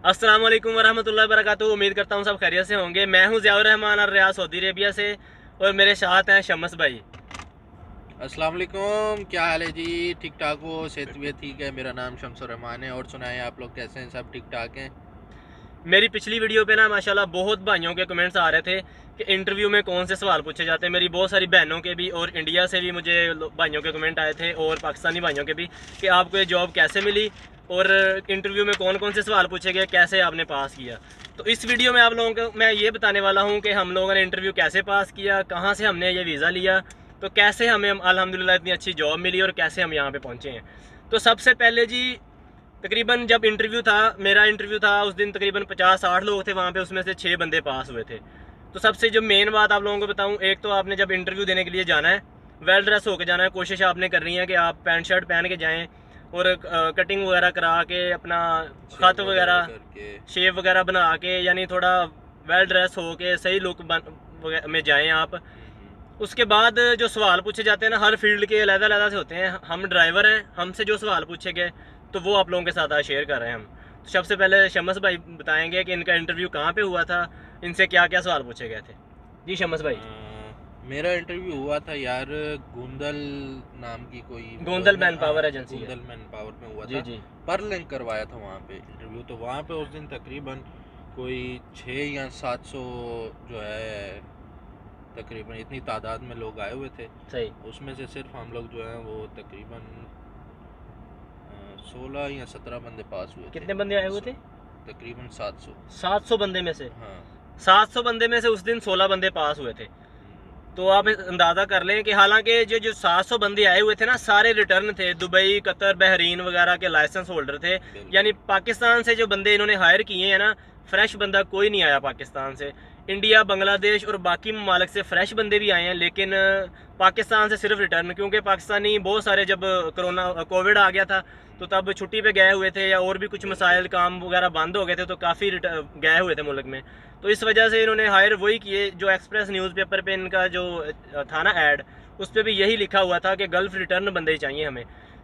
अस्सलाम वालेकुम वरहमतुल्लाहि वबरकातुहू। उम्मीद करता हूँ सब खैरियत से होंगे। मैं हूँ ज़ियाउर रहमान और रियाज सऊदी अरेबिया से, और मेरे साथ हैं शम्स भाई। अस्सलाम वालेकुम, क्या हाल है जी? ठीक ठाक हो? सेहत भी ठीक है? मेरा नाम शम्सुर रहमान है। और सुनाएं, आप लोग कैसे हैं? सब ठीक ठाक हैं? मेरी पिछली वीडियो पे ना माशाल्लाह बहुत भाइयों के कमेंट्स आ रहे थे कि इंटरव्यू में कौन से सवाल पूछे जाते हैं। मेरी बहुत सारी बहनों के भी और इंडिया से भी मुझे भाइयों के कमेंट आए थे, और पाकिस्तानी भाइयों के भी, कि आपको ये जॉब कैसे मिली और इंटरव्यू में कौन कौन से सवाल पूछे गए, कैसे आपने पास किया। तो इस वीडियो में आप लोगों को मैं ये बताने वाला हूँ कि हम लोगों ने इंटरव्यू कैसे पास किया, कहाँ से हमने ये वीज़ा लिया, तो कैसे हमें अल्हम्दुलिल्लाह इतनी अच्छी जॉब मिली और कैसे हम यहाँ पे पहुँचे हैं। तो सबसे पहले जी, तकरीबन जब इंटरव्यू था, मेरा इंटरव्यू था उस दिन, तकरीबन 50-60 लोग थे वहाँ पे, उसमें से 6 बंदे पास हुए थे। तो सबसे जो मेन बात आप लोगों को बताऊँ, एक तो आपने जब इंटरव्यू देने के लिए जाना है, वेल ड्रेस होकर जाना है। कोशिश आपने करनी है कि आप पैंट शर्ट पहन के जाएँ, और कटिंग वगैरह करा के अपना ख़त शेव वगैरह वगैरह, करके। शेव वगैरह बना के, यानी थोड़ा वेल ड्रेस हो के सही लुक में जाएँ आप। उसके बाद जो सवाल पूछे जाते हैं ना, हर फील्ड के अलग-अलग से होते हैं। हम ड्राइवर हैं, हमसे जो सवाल पूछे गए तो वो आप लोगों के साथ आज शेयर कर रहे हैं हम। तो सबसे पहले शम्स भाई बताएंगे कि इनका इंटरव्यू कहाँ पे हुआ था, इनसे क्या क्या सवाल पूछे गए थे। जी शम्स भाई। मेरा इंटरव्यू हुआ था यार, गोंदल नाम की कोई वो है गोंदल ना। मैन हाँ, पावर एजेंसी है। गोंदल मैन पावर में हुआ जी था। जी। पर लिंक करवाया था वहाँ पे इंटरव्यू। तो वहाँ पे उस दिन तकरीबन कोई 6 या 700 जो है, तकरीबन इतनी तादाद में लोग आए हुए थे। सही। उसमें से सिर्फ हम लोग जो हैं वो तकरीबन 16 या 17 बंदे पास हुए थे। कितने बंदे आए हुए थे? तकरीबन 700। 700 बंदे में से? हाँ। 700 बंदे में से उस दिन 16 बंदे पास हुए थे। तो आप अंदाज़ा कर लें कि हालांकि जो जो 700 बंदे आए हुए थे ना, सारे रिटर्न थे, दुबई, कतर, बहरीन वगैरह के लाइसेंस होल्डर थे। यानी पाकिस्तान से जो बंदे इन्होंने हायर किए हैं ना, फ्रेश बंदा कोई नहीं आया पाकिस्तान से। इंडिया, बांग्लादेश और बाकी ममालिक से फ्रेश बंदे भी आए हैं, लेकिन पाकिस्तान से सिर्फ रिटर्न, क्योंकि पाकिस्तानी बहुत सारे, जब कोविड आ गया था तो तब छुट्टी पे गए हुए थे, या और भी कुछ मसाइल, काम वगैरह बंद हो गए थे, तो काफ़ी गए हुए थे मुल्क में। तो इस वजह से इन्होंने हायर वही किए। जो एक्सप्रेस न्यूज़पेपर पे इनका जो था ना ऐड, उस पर भी यही लिखा हुआ था कि गल्फ़ रिटर्न बंदे ही चाहिए हमें।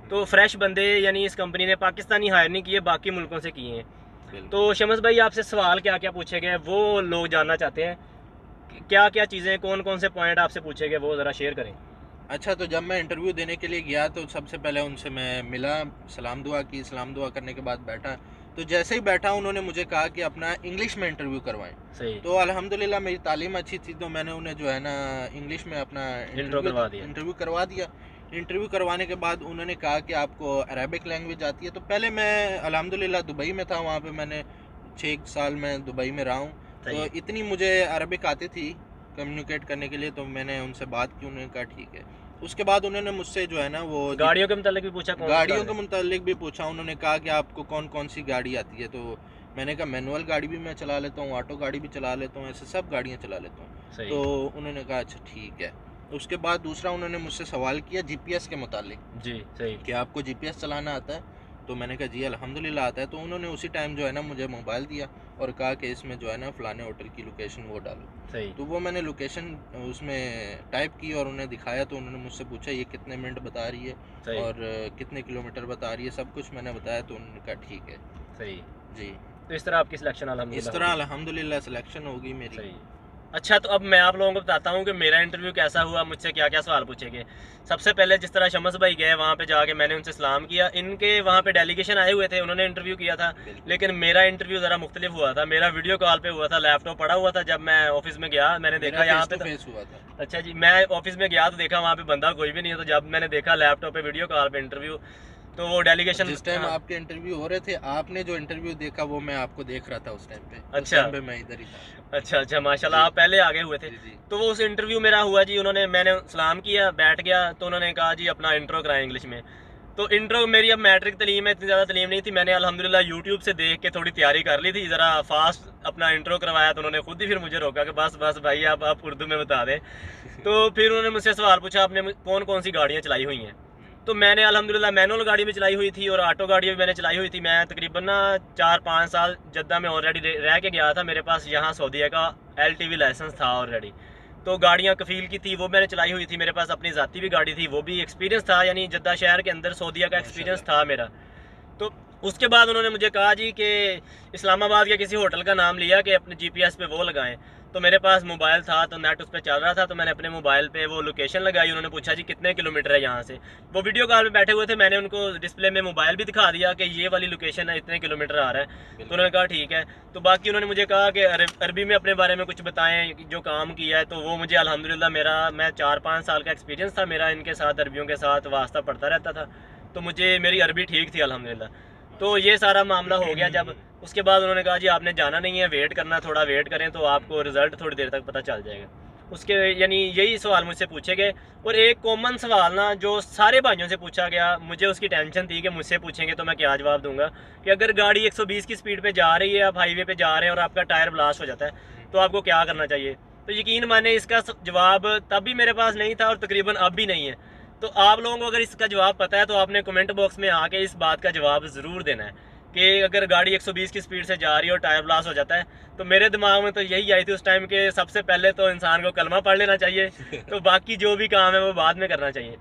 तो फ्रेश बंदे यानी इस कंपनी ने पाकिस्तानी हायर नहीं किए, बाकी मुल्कों से किए हैं। तो शम्स भाई, आपसे सवाल क्या क्या पूछे गए वो लोग जानना चाहते हैं। क्या क्या चीज़ें, कौन कौन से पॉइंट आपसे पूछे गए, वो ज़रा शेयर करें। अच्छा, तो जब मैं इंटरव्यू देने के लिए गया तो सबसे पहले उनसे मैं मिला, सलाम दुआ की। सलाम दुआ करने के बाद बैठा। तो जैसे ही बैठा उन्होंने मुझे कहा कि अपना इंग्लिश में इंटरव्यू करवाएं। सही। तो अल्हम्दुलिल्लाह मेरी तालीम अच्छी थी, तो मैंने उन्हें जो है ना इंग्लिश में अपना इंट्रो करवा दिया। इंटरव्यू करवा दिया। इंटरव्यू करवाने के बाद उन्होंने कहा कि आपको अरेबिक लैंग्वेज आती है। तो पहले मैं अल्हम्दुलिल्लाह दुबई में था, वहाँ पे मैंने 6 साल में दुबई में रहा हूँ। तो सही। इतनी मुझे अरबिक आती थी कम्युनिकेट करने के लिए। तो मैंने उनसे बात की, उन्होंने कहा ठीक है। उसके बाद उन्होंने मुझसे जो है ना वो गाड़ियों के मतलब भी पूछा, कौन सी गाड़ियों कार के है? मुतालिक भी पूछा। उन्होंने कहा कि आपको कौन कौन सी गाड़ी आती है। तो मैंने कहा मैनुअल गाड़ी भी मैं चला लेता हूँ, ऑटो गाड़ी भी चला लेता हूँ, ऐसे सब गाड़ियाँ चला लेता हूँ। सही। तो उन्होंने कहा अच्छा ठीक है। उसके बाद दूसरा उन्होंने मुझसे सवाल किया जीपीएस के मुतालिक जी। सही। कि आपको जीपीएस चलाना आता है। तो मैंने कहा जी अल्हम्दुलिल्लाह आता है। तो उन्होंने उसी टाइम जो है ना मुझे मोबाइल दिया और कहा कि इसमें जो है ना फ़लाने होटल की लोकेशन वो डालो। सही। तो वो मैंने लोकेशन उसमें टाइप की और उन्हें दिखाया। तो उन्होंने मुझसे पूछा ये कितने मिनट बता रही है सही। और कितने किलोमीटर बता रही है, सब कुछ मैंने बताया। तो उन्होंने कहा ठीक है। सही। जी। तो इस तरह आपकी सिलेक्शन इस अल्हम्दुलिल्लाह तरह होगी। अल्हम्दुलिल्लाह सिलेक्शन होगी मेरी। सही। अच्छा, तो अब मैं आप लोगों को बताता हूँ कि मेरा इंटरव्यू कैसा हुआ, मुझसे क्या क्या सवाल पूछे गए। सबसे पहले जिस तरह शम्स भाई गए वहाँ पे जाके मैंने उनसे सलाम किया। इनके वहाँ पे डेलीगेशन आए हुए थे, उन्होंने इंटरव्यू किया था। बिल्कुल। लेकिन मेरा इंटरव्यू ज़रा मुख्तलिफ हुआ था। मेरा वीडियो कॉल पे हुआ था, लैपटॉप पड़ा हुआ था। जब मैं ऑफिस में गया, मैंने मेरा देखा यहाँ फेस पे टू तो, फेस हुआ था। अच्छा जी, मैं ऑफिस में गया तो देखा वहाँ पे बंदा कोई भी नहीं है। तो जब मैंने देखा लैपटॉप पे वीडियो कॉल पे इंटरव्यू, तो वो और डेलीगेशन। जिस टाइम आपके इंटरव्यू हो रहे थे, आपने जो इंटरव्यू देखा वो मैं आपको देख रहा था उस टाइम पे। उस अच्छा टाइम पे मैं इधर ही था। अच्छा अच्छा, माशाल्लाह जी आप पहले आगे हुए थे। जी जी। तो वो उस इंटरव्यू मेरा हुआ जी। मैंने सलाम किया, बैठ गया, तो उन्होंने कहा जी अपना इंट्रो कराएं इंग्लिश में। तो इंट्रो, मेरी अब मैट्रिक तलीम है, इतनी ज़्यादा तलीम नहीं थी। मैंने अल्हम्दुलिल्लाह यूट्यूब से देख के थोड़ी तैयारी कर ली थी, ज़रा फास्ट अपना इंट्रो करवाया। तो उन्होंने खुद ही फिर मुझे रोका कि बस बस भाई, आप उर्दू में बता दें। तो फिर उन्होंने मुझसे सवाल पूछा, आपने कौन कौन सी गाड़ियाँ चलाई हुई हैं। तो मैंने अल्हम्दुलिल्लाह मैनुअल गाड़ी भी चलाई हुई थी और ऑटो गाड़ी भी मैंने चलाई हुई थी। मैं तकरीबन ना 4-5 साल जद्दा में ऑलरेडी रह के गया था। मेरे पास यहाँ सऊदीया का LTV लाइसेंस था ऑलरेडी। तो गाड़ियाँ कफ़ील की थी, वो मैंने चलाई हुई थी। मेरे पास अपनी ज़ाती भी गाड़ी थी, वो भी एक्सपीरियंस था, यानी जद्दा शहर के अंदर सऊदीया का एक्सपीरियंस माशाल्लाह। था मेरा। तो उसके बाद उन्होंने मुझे कहा जी कि इस्लामाबाद के किसी होटल का नाम लिया कि अपने जीपीएस पे वो लगाएं। तो मेरे पास मोबाइल था तो नेट उस पर चल रहा था, तो मैंने अपने मोबाइल पे वो लोकेशन लगाई। उन्होंने पूछा जी कितने किलोमीटर है यहाँ से। वो वीडियो कॉल पे बैठे हुए थे, मैंने उनको डिस्प्ले में मोबाइल भी दिखा दिया कि ये वाली लोकेशन है, इतने किलोमीटर आ रहा है। तो उन्होंने कहा ठीक है। तो बाकी उन्होंने मुझे कहा कि अरबी में अपने बारे में कुछ बताएं जो काम किया है। तो वो मुझे अल्हम्दुलिल्लाह मैं 4-5 साल का एक्सपीरियंस था मेरा इनके साथ, अरबियों के साथ वास्ता पड़ता रहता था, तो मुझे मेरी अरबी ठीक थी अल्हम्दुलिल्लाह। तो ये सारा मामला हो गया। जब उसके बाद उन्होंने कहा जी आपने जाना नहीं है, वेट करना, थोड़ा वेट करें तो आपको रिजल्ट थोड़ी देर तक पता चल जाएगा। उसके यानी यही सवाल मुझसे पूछे गए। और एक कॉमन सवाल ना जो सारे भाइयों से पूछा गया, मुझे उसकी टेंशन थी कि मुझसे पूछेंगे तो मैं क्या जवाब दूंगा, कि अगर गाड़ी 120 की स्पीड पे जा रही है, आप हाईवे पे जा रहे हैं और आपका टायर ब्लास्ट हो जाता है तो आपको क्या करना चाहिए। तो यकीन माने इसका जवाब तब भी मेरे पास नहीं था और तकरीबन अब भी नहीं है। तो आप लोगों को अगर इसका जवाब पता है तो आपने कमेंट बॉक्स में आके इस बात का जवाब ज़रूर देना है कि अगर गाड़ी 120 की स्पीड से जा रही है और टायर ब्लास्ट हो जाता है। तो मेरे दिमाग में तो यही आई थी उस टाइम के सबसे पहले तो इंसान को कलमा पढ़ लेना चाहिए, तो बाकी जो भी काम है वो बाद में करना चाहिए।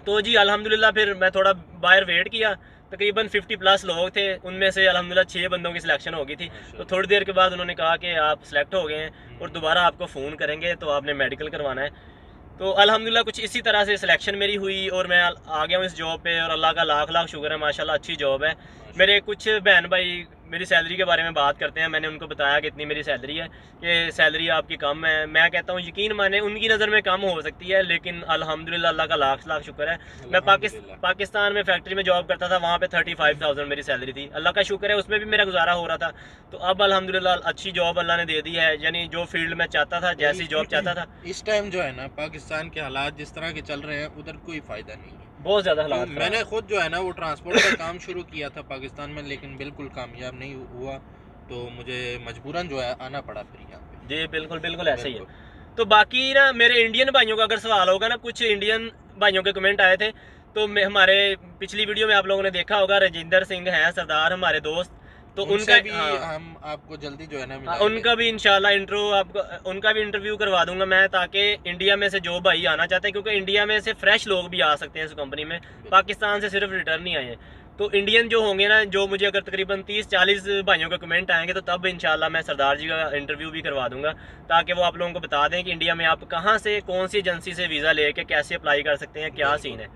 तो जी अल्हम्दुलिल्लाह फिर मैं थोड़ा बाहर वेट किया, तकरीबन 50+ लोग थे, उनमें से अल्हम्दुलिल्लाह 6 बंदों की सिलेक्शन हो गई थी। तो थोड़ी देर के बाद उन्होंने कहा कि आप सिलेक्ट हो गए हैं और दोबारा आपको फ़ोन करेंगे, तो आपने मेडिकल करवाना है। तो अल्हम्दुलिल्लाह कुछ इसी तरह से सिलेक्शन मेरी हुई और मैं आ गया हूँ इस जॉब पे, और अल्लाह का लाख लाख शुक्र है, माशाल्लाह अच्छी जॉब है। मेरे कुछ बहन भाई मेरी सैलरी के बारे में बात करते हैं, मैंने उनको बताया कि इतनी मेरी सैलरी है, कि सैलरी आपकी कम है। मैं कहता हूँ यकीन माने उनकी नज़र में कम हो सकती है, लेकिन अल्हम्दुलिल्लाह अल्लाह का लाख लाख शुक्र है। मैं पाकिस्तान में फैक्ट्री में जॉब करता था, वहाँ पे 35,000 मेरी सैलरी थी। अल्लाह का शुक्र है उसमें भी मेरा गुजारा हो रहा था। तो अब अल्हम्दुलिल्लाह अच्छी जॉब अल्लाह ने दे दी है, यानी जो फील्ड में चाहता था, जैसी जॉब चाहता था। इस टाइम जो है ना पाकिस्तान के हालात जिस तरह के चल रहे हैं उधर कोई फ़ायदा नहीं है, बहुत ज़्यादा हालात तो मैंने खुद जो है ना वो ट्रांसपोर्ट का काम शुरू किया था पाकिस्तान में, लेकिन बिल्कुल कामयाब नहीं हुआ, तो मुझे मजबूरन जो है आना पड़ा फिर यहाँ पे। जी बिल्कुल बिल्कुल ऐसा ही है। तो बाकी ना मेरे इंडियन भाइयों का अगर सवाल होगा ना, कुछ इंडियन भाइयों के कमेंट आए थे, तो हमारे पिछली वीडियो में आप लोगों ने देखा होगा, राजिंदर सिंह हैं सरदार हमारे दोस्त, तो उनका भी हम आपको जल्दी जो है ना हाँ, उनका भी इंशाल्लाह उनका भी इंटरव्यू करवा दूंगा मैं, ताकि इंडिया में से जो भाई आना चाहते हैं, क्योंकि इंडिया में से फ्रेश लोग भी आ सकते हैं इस कंपनी में, पाकिस्तान से सिर्फ रिटर्न ही आए हैं। तो इंडियन जो होंगे ना, जो मुझे अगर तकरीबन 30-40 भाइयों के कमेंट आएंगे, तो तब इंशाल्लाह मैं सरदार जी का इंटरव्यू भी करवा दूंगा, ताकि वो आप लोगों को बता दें कि इंडिया में आप कहाँ से, कौन सी एजेंसी से वीज़ा लेके कैसे अप्लाई कर सकते हैं, क्या सीन है।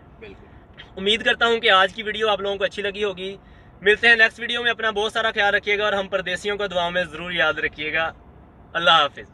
उम्मीद करता हूँ कि आज की वीडियो आप लोगों को अच्छी लगी होगी। मिलते हैं नेक्स्ट वीडियो में। अपना बहुत सारा ख्याल रखिएगा और हम परदेसियों को दुआ में ज़रूर याद रखिएगा। अल्लाह हाफिज़।